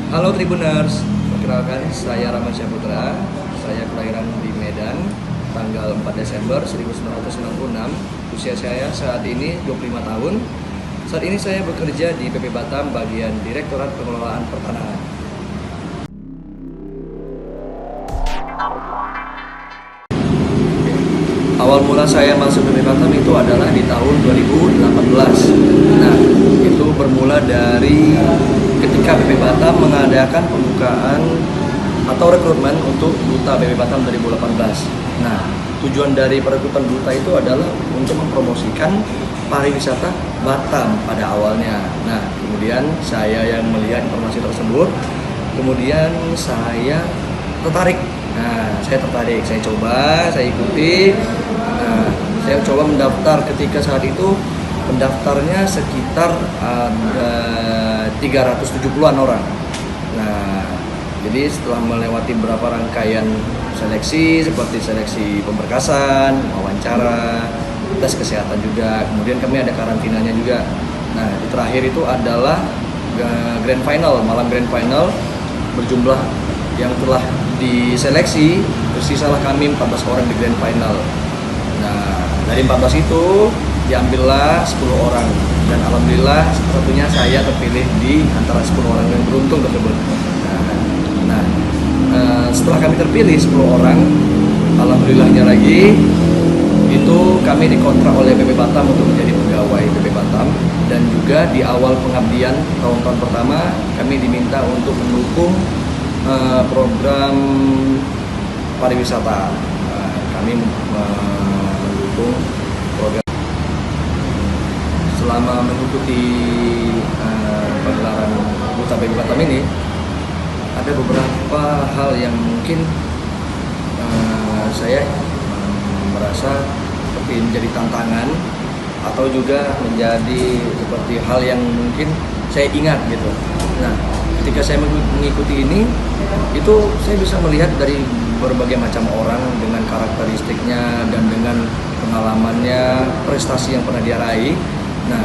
Halo Tribuners, perkenalkan saya Rahman Syahputra. Saya kelahiran di Medan, tanggal 4 Desember 1996. Usia saya saat ini 25 tahun. Saat ini saya bekerja di PP Batam, bagian Direktorat Pengelolaan Pertanahan. Awal mula saya masuk PP Batam itu adalah di tahun 2018. Nah, itu bermula dari ketika PP Batam mengadakan pembukaan atau rekrutmen untuk Duta PP Batam 2018. Nah, tujuan dari perekrutan Duta itu adalah untuk mempromosikan pariwisata Batam pada awalnya. Nah, kemudian saya yang melihat informasi tersebut, kemudian saya tertarik. Nah, saya tertarik, saya coba, saya ikuti. Nah, saya coba mendaftar. Ketika saat itu pendaftarnya sekitar ada 370-an orang. Nah, jadi setelah melewati beberapa rangkaian seleksi seperti seleksi pemberkasan, wawancara, tes kesehatan juga, kemudian kami ada karantinanya juga. Nah, di terakhir itu adalah grand final, malam grand final berjumlah yang telah diseleksi, tersisalah kami 14 orang di grand final. Nah, dari 14 itu diambillah 10 orang dan alhamdulillah satunya saya terpilih di antara 10 orang yang beruntung tersebut. Nah, setelah kami terpilih 10 orang, alhamdulillahnya lagi itu kami dikontrak oleh PP Batam untuk menjadi pegawai PP Batam, dan juga di awal pengabdian tahun-tahun pertama kami diminta untuk mendukung program pariwisata. Kami mendukung program. Selama mengikuti pagelaran Duta PP Batam ini, ada beberapa hal yang mungkin saya merasa seperti menjadi tantangan atau juga menjadi seperti hal yang mungkin saya ingat gitu. Nah, ketika saya mengikuti ini, itu saya bisa melihat dari berbagai macam orang dengan karakteristiknya dan dengan pengalamannya, prestasi yang pernah dia raih. Nah,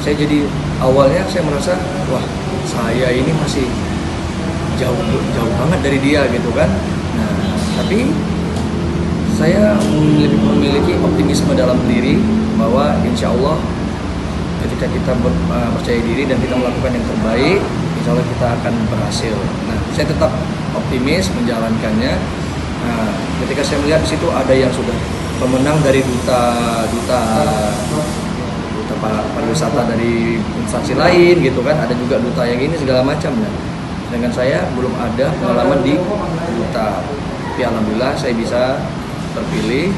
saya jadi awalnya saya merasa, wah, saya ini masih jauh banget dari dia gitu kan. Nah, tapi saya lebih memiliki optimisme dalam diri bahwa insya Allah ketika kita percaya diri dan kita melakukan yang terbaik, insya Allah kita akan berhasil. Nah, saya tetap optimis menjalankannya. Nah, ketika saya melihat di situ ada yang sudah pemenang dari duta pariwisata dari instansi lain gitu kan, ada juga duta yang ini segala macam. Nah, dengan saya belum ada pengalaman di duta, tapi alhamdulillah saya bisa terpilih.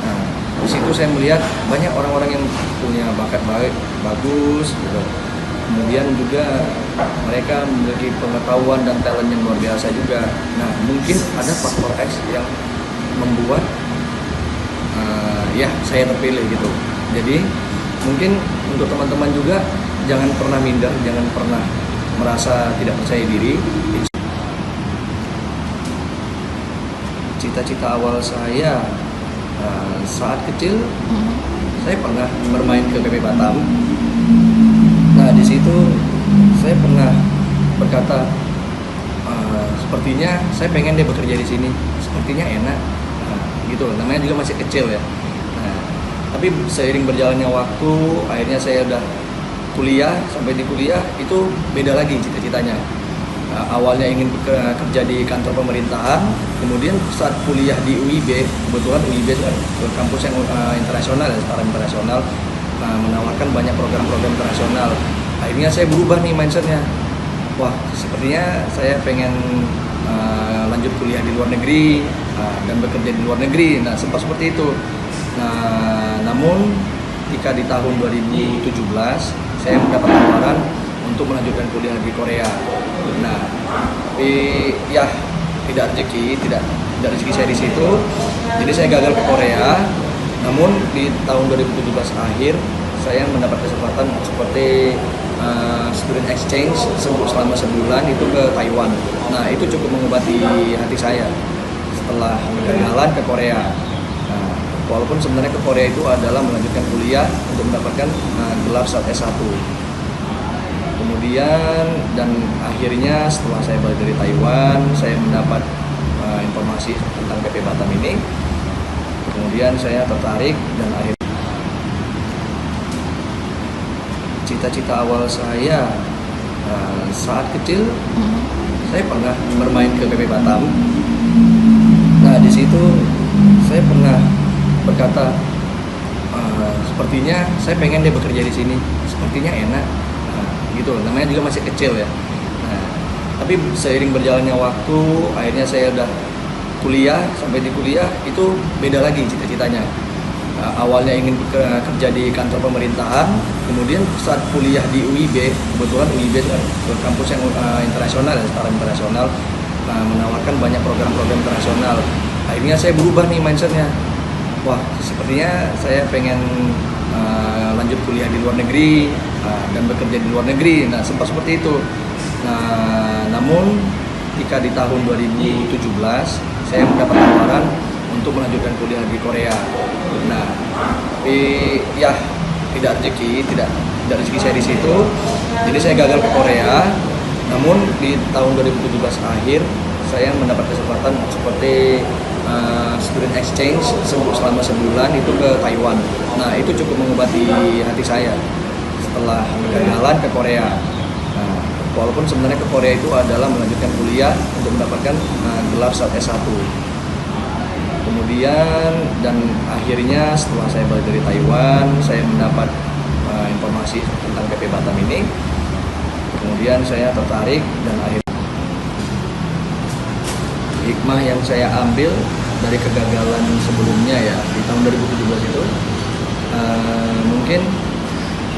Nah, di situ saya melihat banyak orang-orang yang punya bakat bagus gitu. Kemudian juga mereka memiliki pengetahuan dan talent yang luar biasa juga. Nah, mungkin ada faktor X yang membuat ya saya terpilih gitu. Jadi mungkin untuk teman-teman juga jangan pernah minder, jangan pernah merasa tidak percaya diri. Cita-cita awal saya saat kecil, saya pernah bermain ke PP Batam. Nah, di situ saya pernah berkata, sepertinya saya pengen deh bekerja di sini, sepertinya enak, gitu. Namanya juga masih kecil ya. Nah, tapi seiring berjalannya waktu, akhirnya saya udah kuliah. Sampai di kuliah itu beda lagi cita-citanya. Awalnya ingin kerja di kantor pemerintahan, kemudian saat kuliah di UIB, kebetulan UIB itu kampus yang internasional ya, setara internasional, menawarkan banyak program-program internasional. Akhirnya saya berubah nih mindsetnya. Wah, sepertinya saya pengen lanjut kuliah di luar negeri dan bekerja di luar negeri. Nah, sempat seperti itu. Nah, namun ketika di tahun 2017 saya mendapat tawaran untuk melanjutkan kuliah di Korea. Nah, tapi ya tidak rezeki saya di situ. Jadi saya gagal ke Korea. Namun di tahun 2017 akhir saya mendapat kesempatan seperti student exchange selama sebulan itu ke Taiwan. Nah, itu cukup mengobati hati saya setelah kegagalan ke Korea. Nah, walaupun sebenarnya ke Korea itu adalah melanjutkan kuliah untuk mendapatkan gelar S1. kemudian dan akhirnya setelah saya balik dari Taiwan, saya mendapat informasi tentang PP Batam ini. Kemudian saya tertarik dan akhirnya cita-cita awal saya saat kecil saya pernah bermain ke PP Batam. Nah di situ saya pernah berkata, sepertinya saya pengen deh bekerja di sini, sepertinya enak, gitu. Namanya juga masih kecil ya. Nah, tapi seiring berjalannya waktu, akhirnya saya udah kuliah, sampai di kuliah itu beda lagi cita-citanya. Awalnya ingin kerja di kantor pemerintahan, kemudian saat kuliah di UIB, kebetulan UIB itu kan kampus yang internasional, setara internasional, menawarkan banyak program-program internasional. Akhirnya saya berubah nih mindsetnya. Wah, sepertinya saya pengen lanjut kuliah di luar negeri dan bekerja di luar negeri. Nah, sempat seperti itu. Nah, namun ketika di tahun 2017 saya mendapat tawaran untuk melanjutkan kuliah di Korea. Nah, tapi ya tidak rezeki saya di situ. Jadi saya gagal ke Korea. Namun di tahun 2017 akhir saya mendapat kesempatan seperti student exchange selama sebulan itu ke Taiwan. Nah itu cukup mengobati hati saya setelah kegagalan ke Korea. Nah, walaupun sebenarnya ke Korea itu adalah melanjutkan kuliah untuk mendapatkan gelar S1. Kemudian dan akhirnya setelah saya balik dari Taiwan, saya mendapat informasi tentang PP Batam ini. Kemudian saya tertarik dan akhirnya hikmah yang saya ambil dari kegagalan sebelumnya ya di tahun 2017 itu, mungkin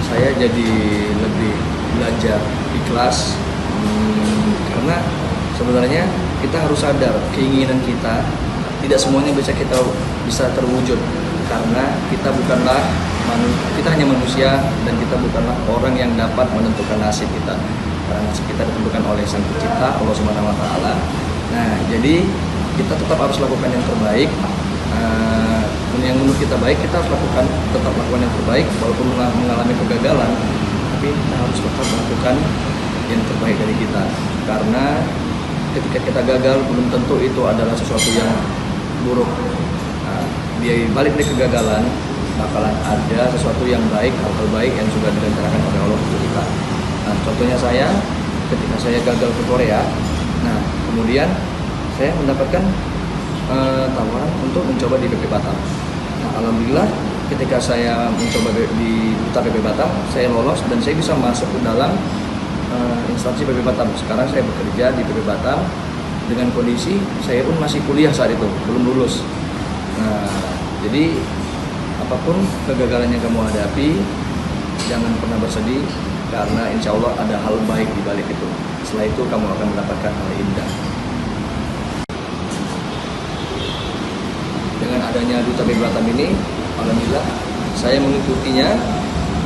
saya jadi lebih belajar ikhlas, karena sebenarnya kita harus sadar keinginan kita tidak semuanya bisa terwujud, karena kita hanya manusia dan kita bukanlah orang yang dapat menentukan nasib kita, karena nasib kita ditentukan oleh Sang Pencipta Allah Subhanahu Wa Taala. Nah, jadi kita tetap harus lakukan yang terbaik. Yang menurut kita baik, kita harus tetap lakukan yang terbaik walaupun mengalami kegagalan, tapi kita harus tetap melakukan yang terbaik dari kita. Karena ketika kita gagal, belum tentu itu adalah sesuatu yang buruk. Di balik dari kegagalan bakalan ada sesuatu yang baik, hal-hal baik yang sudah direncanakan oleh Allah untuk kita. Nah, contohnya saya ketika saya gagal ke Korea. Nah, kemudian saya mendapatkan tawaran untuk mencoba di PP Batam. Nah, alhamdulillah ketika saya mencoba di Duta PP Batam, saya lolos dan saya bisa masuk ke dalam instansi PP Batam. Sekarang saya bekerja di PP Batam dengan kondisi saya pun masih kuliah saat itu, belum lulus. Nah, jadi apapun kegagalan yang kamu hadapi, jangan pernah bersedih, karena insya Allah ada hal baik di balik itu. Setelah itu kamu akan mendapatkan hal indah. Dengan adanya Duta PP Batam ini, alhamdulillah saya mengikutinya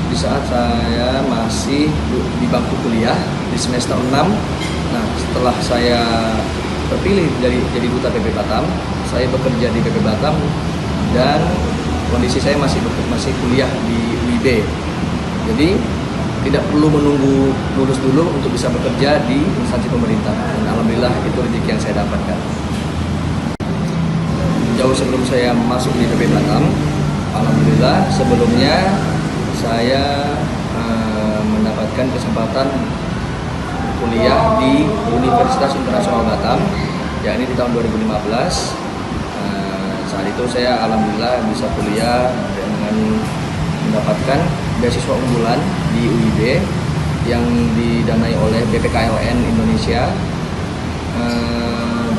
di saat saya masih di bangku kuliah di semester 6. Nah, setelah saya terpilih jadi Duta PP Batam, saya bekerja di PP Batam dan kondisi saya masih kuliah di UIB. Jadi tidak perlu menunggu lulus dulu untuk bisa bekerja di instansi pemerintah. Dan alhamdulillah itu rezeki yang saya dapatkan. Jauh sebelum saya masuk di PP Batam, alhamdulillah sebelumnya saya mendapatkan kesempatan kuliah di Universitas Internasional Batam, yakni di tahun 2015. Saat itu saya alhamdulillah bisa kuliah dengan mendapatkan beasiswa unggulan di UIB yang didanai oleh BPKLN Indonesia.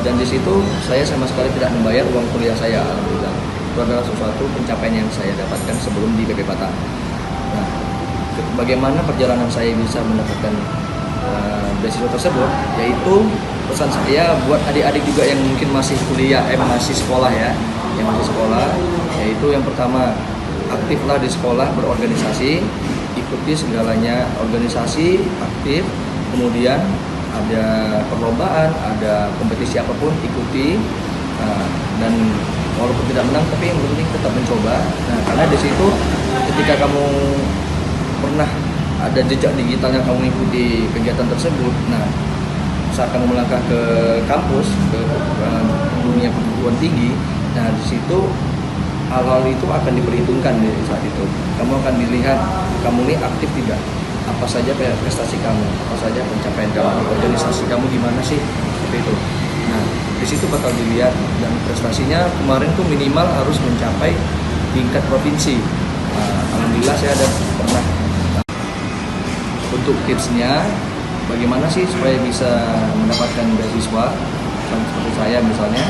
Dan di situ saya sama sekali tidak membayar uang kuliah saya, alhamdulillah. Itu adalah sesuatu pencapaian yang saya dapatkan sebelum di PP Batam. Nah, bagaimana perjalanan saya bisa mendapatkan beasiswa tersebut, yaitu pesan saya buat adik-adik juga yang mungkin masih kuliah, masih sekolah ya, yang masih sekolah, yaitu yang pertama, aktiflah di sekolah, berorganisasi, ikuti segalanya organisasi, aktif, kemudian ada perlombaan, ada kompetisi apapun, ikuti, dan walaupun tidak menang, tapi yang penting tetap mencoba. Nah, karena di situ ketika kamu pernah ada jejak digitalnya kamu ikuti kegiatan tersebut. Nah, saat kamu melangkah ke kampus, ke dunia perguruan tinggi, nah di situ hal-hal itu akan diperhitungkan di saat itu. Kamu akan dilihat kamu ini aktif tidak, apa saja prestasi kamu, apa saja pencapaian kamu, organisasi kamu gimana sih, seperti itu. Nah, di situ bakal dilihat, dan prestasinya kemarin tuh minimal harus mencapai tingkat provinsi. Nah, alhamdulillah saya ada pernah. Untuk tipsnya, bagaimana sih supaya bisa mendapatkan beasiswa seperti saya misalnya.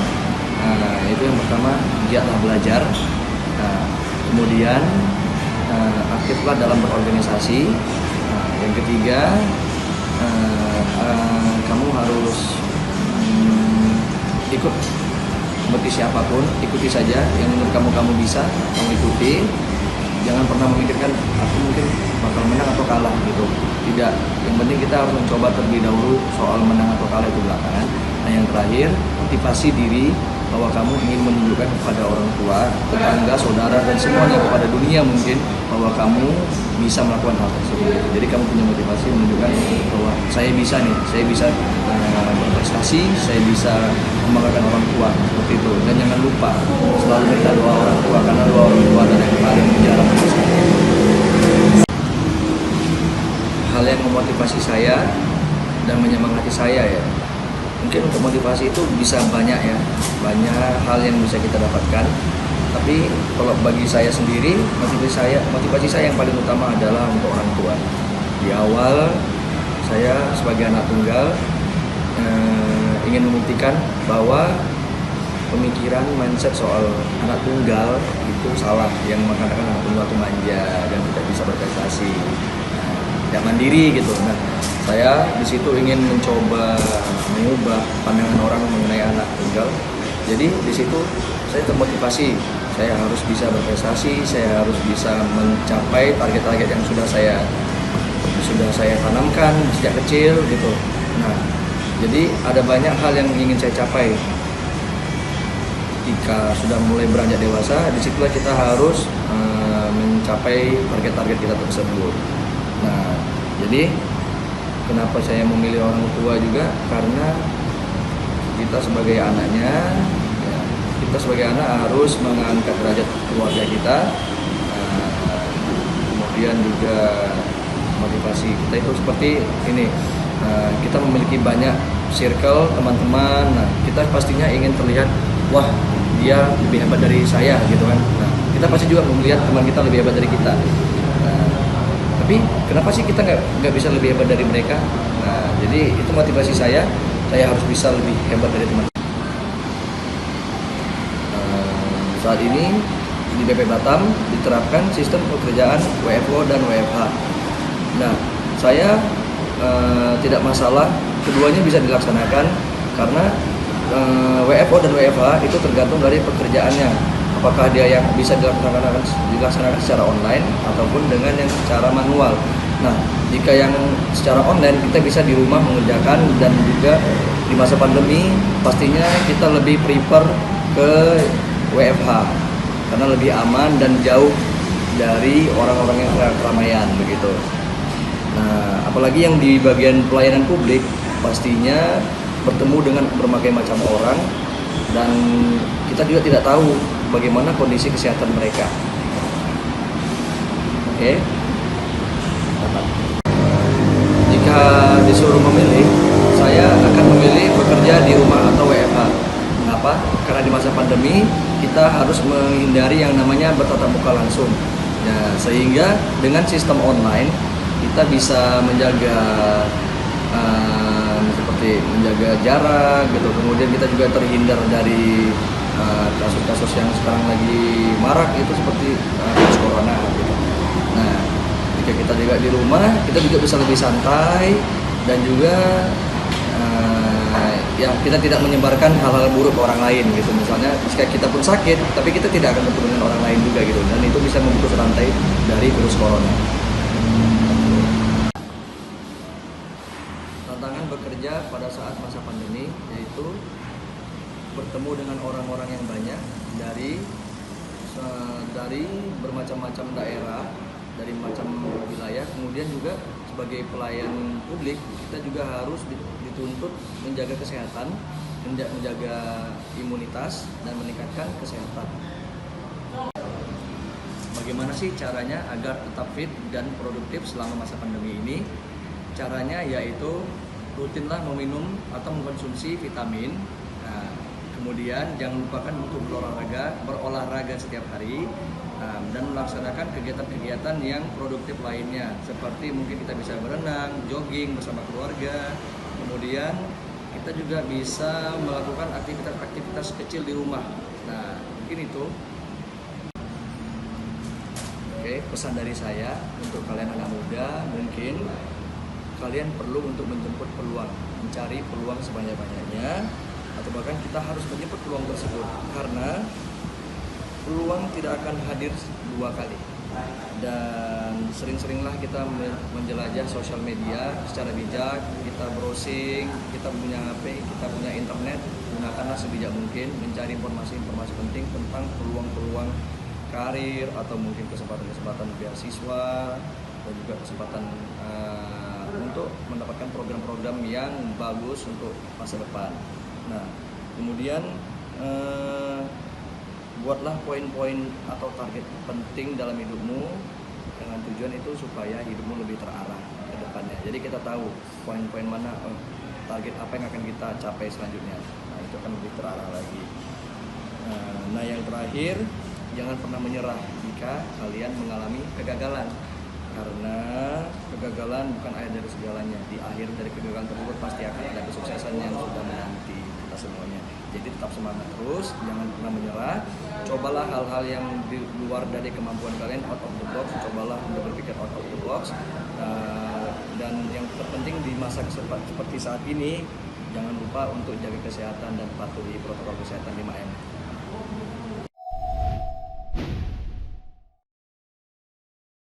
Nah, itu yang pertama, giatlah belajar. Nah, kemudian aktiflah dalam berorganisasi. Nah, yang ketiga, kamu harus ikut kompetisi apapun, ikuti saja yang menurut kamu bisa, kamu ikuti. Jangan pernah memikirkan aku mungkin bakal menang atau kalah gitu. Tidak, yang penting kita harus mencoba terlebih dahulu. Soal menang atau kalah itu belakangan. Nah, yang terakhir, motivasi diri bahwa kamu ingin menunjukkan kepada orang tua, tetangga, saudara, dan semuanya, kepada dunia mungkin, bahwa kamu bisa melakukan hal tersebut. Jadi kamu punya motivasi menunjukkan bahwa saya bisa nih, saya bisa berprestasi, saya bisa membanggakan orang tua, seperti itu. Dan jangan lupa selalu minta doa orang tua, karena doa orang tua adalah yang paling jarang bersama. Hal yang memotivasi saya dan menyemangati saya ya, mungkin untuk motivasi itu bisa banyak ya, banyak hal yang bisa kita dapatkan. Tapi kalau bagi saya sendiri, motivasi saya yang paling utama adalah untuk orang tua. Di awal saya sebagai anak tunggal ingin membuktikan bahwa pemikiran mindset soal anak tunggal itu salah, yang mengatakan anak tunggal itu manja dan tidak bisa berprestasi, tidak mandiri gitu. Nah, saya di situ ingin mencoba mengubah pandangan orang mengenai anak tunggal. Jadi di situ saya termotivasi, saya harus bisa berprestasi, saya harus bisa mencapai target-target yang sudah saya tanamkan sejak kecil gitu. Nah, jadi ada banyak hal yang ingin saya capai. Jika sudah mulai beranjak dewasa, disitulah kita harus mencapai target-target kita tersebut. Nah, jadi kenapa saya memilih orang tua juga, karena kita sebagai anaknya, ya, kita sebagai anak harus mengangkat derajat keluarga kita. Kemudian juga motivasi kita itu seperti ini, kita memiliki banyak circle teman-teman. Nah, kita pastinya ingin terlihat, wah dia lebih hebat dari saya gitu kan. Nah, kita pasti juga melihat teman kita lebih hebat dari kita. Tapi kenapa sih kita nggak bisa lebih hebat dari mereka? Nah, jadi itu motivasi saya harus bisa lebih hebat dari teman. Saat ini di BP Batam diterapkan sistem pekerjaan WFO dan WFH. Nah, saya tidak masalah, keduanya bisa dilaksanakan karena WFO dan WFH itu tergantung dari pekerjaannya. Apakah dia yang bisa dilaksanakan secara online ataupun dengan yang secara manual. Nah, jika yang secara online kita bisa di rumah mengerjakan, dan juga di masa pandemi pastinya kita lebih prefer ke WFH karena lebih aman dan jauh dari orang-orang yang keramaian begitu. Nah, apalagi yang di bagian pelayanan publik pastinya bertemu dengan berbagai macam orang, dan kita juga tidak tahu bagaimana kondisi kesehatan mereka. Oke. Jika disuruh memilih, saya akan memilih bekerja di rumah atau WFH. Mengapa? Karena di masa pandemi kita harus menghindari yang namanya bertatap muka langsung. Ya, sehingga dengan sistem online kita bisa menjaga seperti menjaga jarak gitu. Kemudian kita juga terhindar dari kasus-kasus yang sekarang lagi marak, itu seperti virus corona gitu. Nah, jika kita juga di rumah, kita juga bisa lebih santai, dan juga yang kita tidak menyebarkan hal-hal buruk ke orang lain gitu. Misalnya jika kita pun sakit, tapi kita tidak akan bertemu dengan orang lain juga gitu, dan itu bisa memutus rantai dari virus corona. Tantangan bekerja pada saat masa pandemi yaitu bertemu dengan orang-orang yang banyak dari bermacam-macam daerah, dari macam wilayah. Kemudian juga sebagai pelayan publik kita juga harus dituntut menjaga kesehatan, menjaga imunitas dan meningkatkan kesehatan. Bagaimana sih caranya agar tetap fit dan produktif selama masa pandemi ini? Caranya yaitu rutinlah meminum atau mengkonsumsi vitamin. Nah, kemudian jangan lupakan untuk berolahraga setiap hari, dan melaksanakan kegiatan-kegiatan yang produktif lainnya, seperti mungkin kita bisa berenang, jogging bersama keluarga. Kemudian kita juga bisa melakukan aktivitas-aktivitas kecil di rumah. Nah, mungkin itu. Oke, pesan dari saya untuk kalian anak muda, mungkin kalian perlu untuk menjemput peluang, mencari peluang sebanyak-banyaknya, atau bahkan kita harus menjemput peluang tersebut, karena peluang tidak akan hadir dua kali. Dan sering-seringlah kita menjelajah sosial media secara bijak, kita browsing, kita punya HP, kita punya internet, gunakanlah sebijak mungkin mencari informasi-informasi penting tentang peluang-peluang karir atau mungkin kesempatan-kesempatan beasiswa dan juga kesempatan untuk mendapatkan program-program yang bagus untuk masa depan. Nah, kemudian buatlah poin-poin atau target penting dalam hidupmu dengan tujuan itu supaya hidupmu lebih terarah ke depannya. Jadi kita tahu poin-poin mana, target apa yang akan kita capai selanjutnya. Nah, itu akan lebih terarah lagi. Nah, yang terakhir, jangan pernah menyerah jika kalian mengalami kegagalan, karena kegagalan bukan akhir dari segalanya. Di akhir dari kegagalan tersebut pasti akan ada kesuksesan yang sudah menanti kita semuanya. Jadi tetap semangat terus, jangan pernah menyerah. Cobalah hal-hal yang di luar dari kemampuan kalian, out of the box. Cobalah untuk berpikir out of the box. Dan yang terpenting di masa seperti saat ini, jangan lupa untuk jaga kesehatan dan patuhi protokol kesehatan 5M.